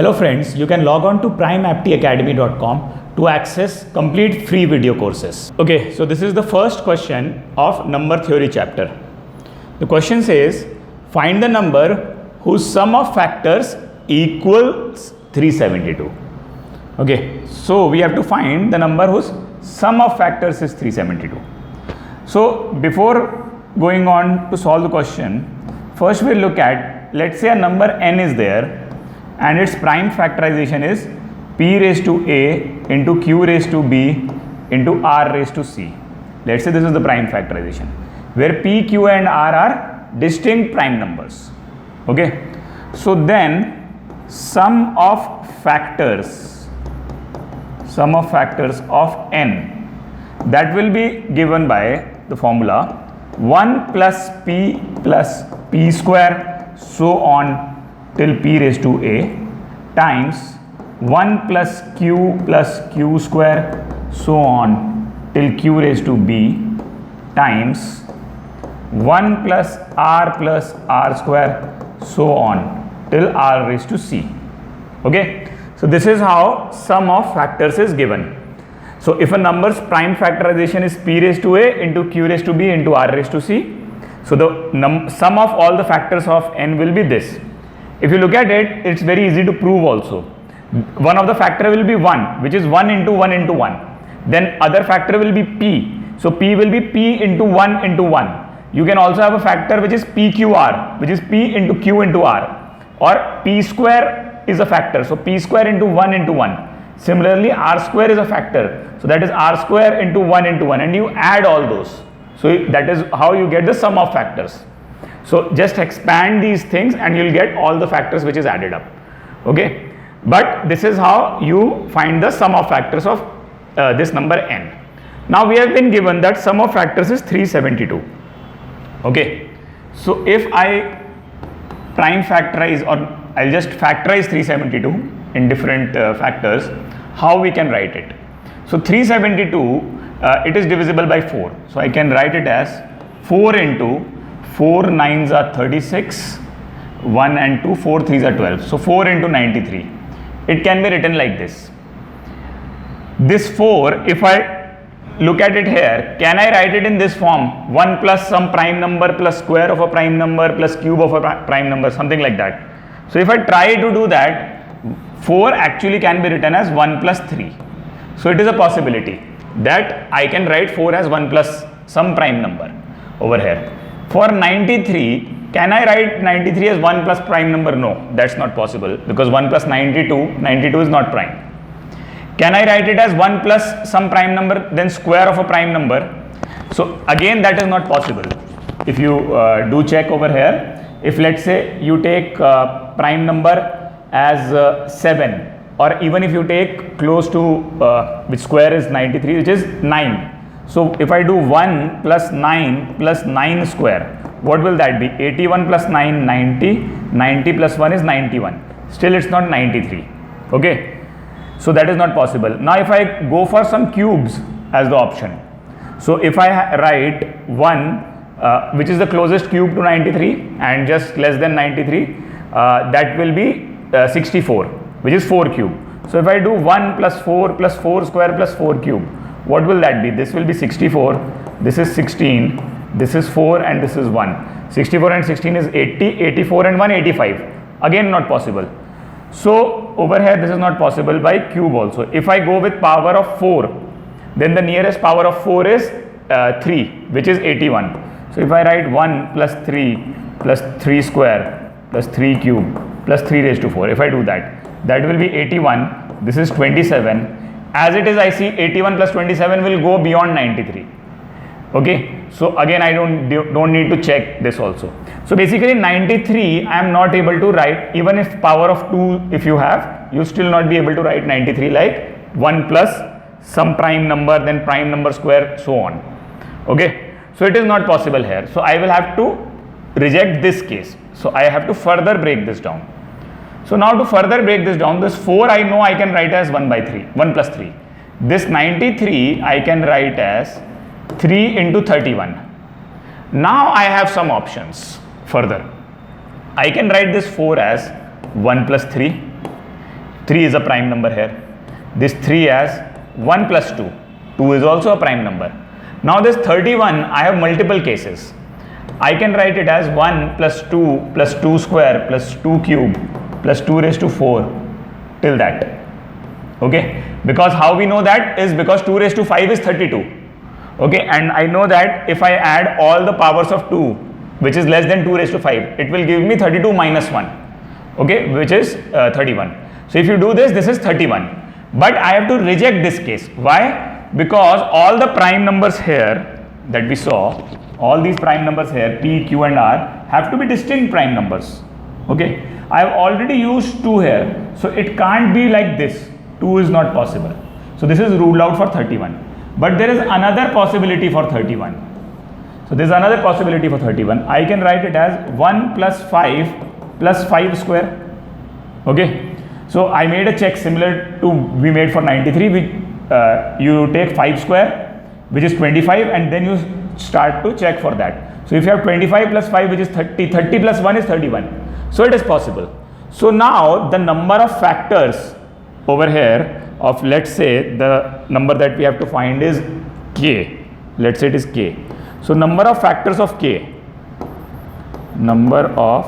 Hello friends, you can log on to primeaptacademy.com to access complete free video courses. Okay, so this is the first question of number theory chapter. The question says, find the number whose sum of factors equals 372. Okay, so we have to find the number whose sum of factors is 372. So before going on to solve the question, first we'll look at, let's say a number n is there and its prime factorization is p raised to a into q raised to b into r raised to c. Let's say this is the prime factorization where p, q and r are distinct prime numbers. Okay, so then sum of factors of n, that will be given by the formula 1 plus p square so on till p raised to a times 1 plus q square so on till q raised to b times 1 plus r square so on till r raised to c. Okay, so this is how sum of factors is given. So if a number's prime factorization is p raised to a into q raised to b into r raised to c, so the sum of all the factors of n will be this. If you look at it, it's very easy to prove also. One of the factor will be 1, which is 1 into 1 into 1. Then other factor will be p. So p will be p into 1 into 1. You can also have a factor which is pqr, which is p into q into r. Or p square is a factor. So p square into 1 into 1. Similarly, r square is a factor. So that is r square into 1 into 1. And you add all those. So that is how you get the sum of factors. So just expand these things and you'll get all the factors which is added up. Okay, but this is how you find the sum of factors of this number n. Now we have been given that sum of factors is 372. Okay, so if I prime factorize, or I'll just factorize 372 in different factors, how we can write it? So 372 it is divisible by 4. So I can write it as 4 into 4 9s are 36, 1 and 2, 4 3s are 12. So 4 into 93. It can be written like this. This 4, if I look at it here, can I write it in this form? 1 plus some prime number plus square of a prime number plus cube of a prime number, something like that. So if I try to do that, 4 actually can be written as 1 plus 3. So it is a possibility that I can write 4 as 1 plus some prime number over here. For 93, can I write 93 as 1 plus prime number? No, that's not possible because 1 plus 92 is not prime. Can I write it as 1 plus some prime number then square of a prime number? So again that is not possible. If you do check over here, if let's say you take prime number as 7, or even if you take close to which square is 93, which is 9. So if I do 1 plus 9 square, what will that be? 81 plus 9, 90, 90 plus 1 is 91. Still it's not 93. Okay, so that is not possible. Now if I go for some cubes as the option, so if I write 1 which is the closest cube to 93 and just less than 93, that will be 64, which is 4 cube. So if I do 1 plus 4 square plus 4 cube, what will that be? This will be 64, this is 16, this is 4 and this is 1. 64 and 16 is 80, 84 and 1, 85. Again not possible. So over here this is not possible by cube also. If I go with power of 4, then the nearest power of 4 is 3, which is 81. So if I write 1 plus 3 square plus 3 cube plus 3 raised to 4, if I do that, that will be 81, this is 27. As it is, I see 81 plus 27 will go beyond 93. Okay, so again I don't need to check this also. So basically 93 I am not able to write, even if power of 2 if you have, you still not be able to write 93 like 1 plus some prime number then prime number square so on. Okay, so it is not possible here. So I will have to reject this case. So I have to further break this down. So now to further break this down, this 4 I know I can write as 1 plus 3. This 93 I can write as 3 into 31. Now I have some options further. I can write this 4 as 1 plus 3. 3 is a prime number here. This 3 as 1 plus 2. 2 is also a prime number. Now this 31, I have multiple cases. I can write it as 1 plus 2 square plus 2 cube plus 2 raised to 4 till that. Okay, because how we know that is because 2 raised to 5 is 32. Okay, and I know that if I add all the powers of 2, which is less than 2 raised to 5, it will give me 32 minus 1, okay, which is 31. So if you do this, this is 31. But I have to reject this case. Why? Because all the prime numbers here that we saw, all these prime numbers here, P, Q and R, have to be distinct prime numbers. Okay, I have already used 2 here, so it can't be like this. 2 is not possible. So this is ruled out for 31. But there is another possibility for 31. So there is another possibility for 31. I can write it as 1 plus 5 square. Okay. So I made a check similar to we made for 93. You take 5 square, which is 25, and then you start to check for that. So if you have 25 plus 5, which is 30, 30 plus 1 is 31. So it is possible. So now the number of factors over here of, let's say, the number that we have to find is k. Let's say it is k. So number of factors of k, number of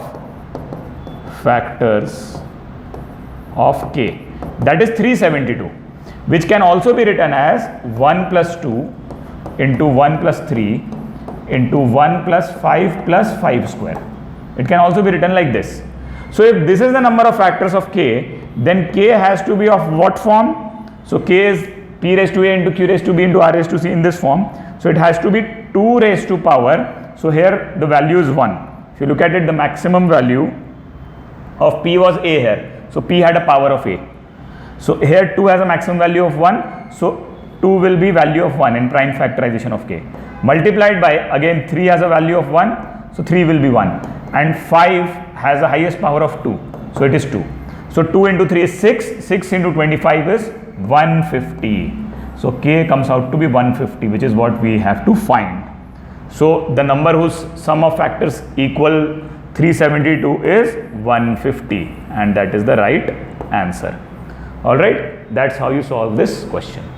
factors of k, that is 372, which can also be written as 1 plus 2 into 1 plus 3 into 1 plus 5 square. It can also be written like this. So if this is the number of factors of k, then k has to be of what form? So k is p raised to a into q raised to b into r raised to c in this form. So it has to be 2 raised to power. So here the value is 1. If you look at it, the maximum value of p was a here. So p had a power of a. So here 2 has a maximum value of 1. So 2 will be value of 1 in prime factorization of k. Multiplied by, again 3 has a value of 1. So 3 will be 1. And 5 has the highest power of 2. So it is 2. So 2 into 3 is 6. 6 into 25 is 150. So k comes out to be 150, which is what we have to find. So the number whose sum of factors equal 372 is 150, and that is the right answer. Alright, that's how you solve this question.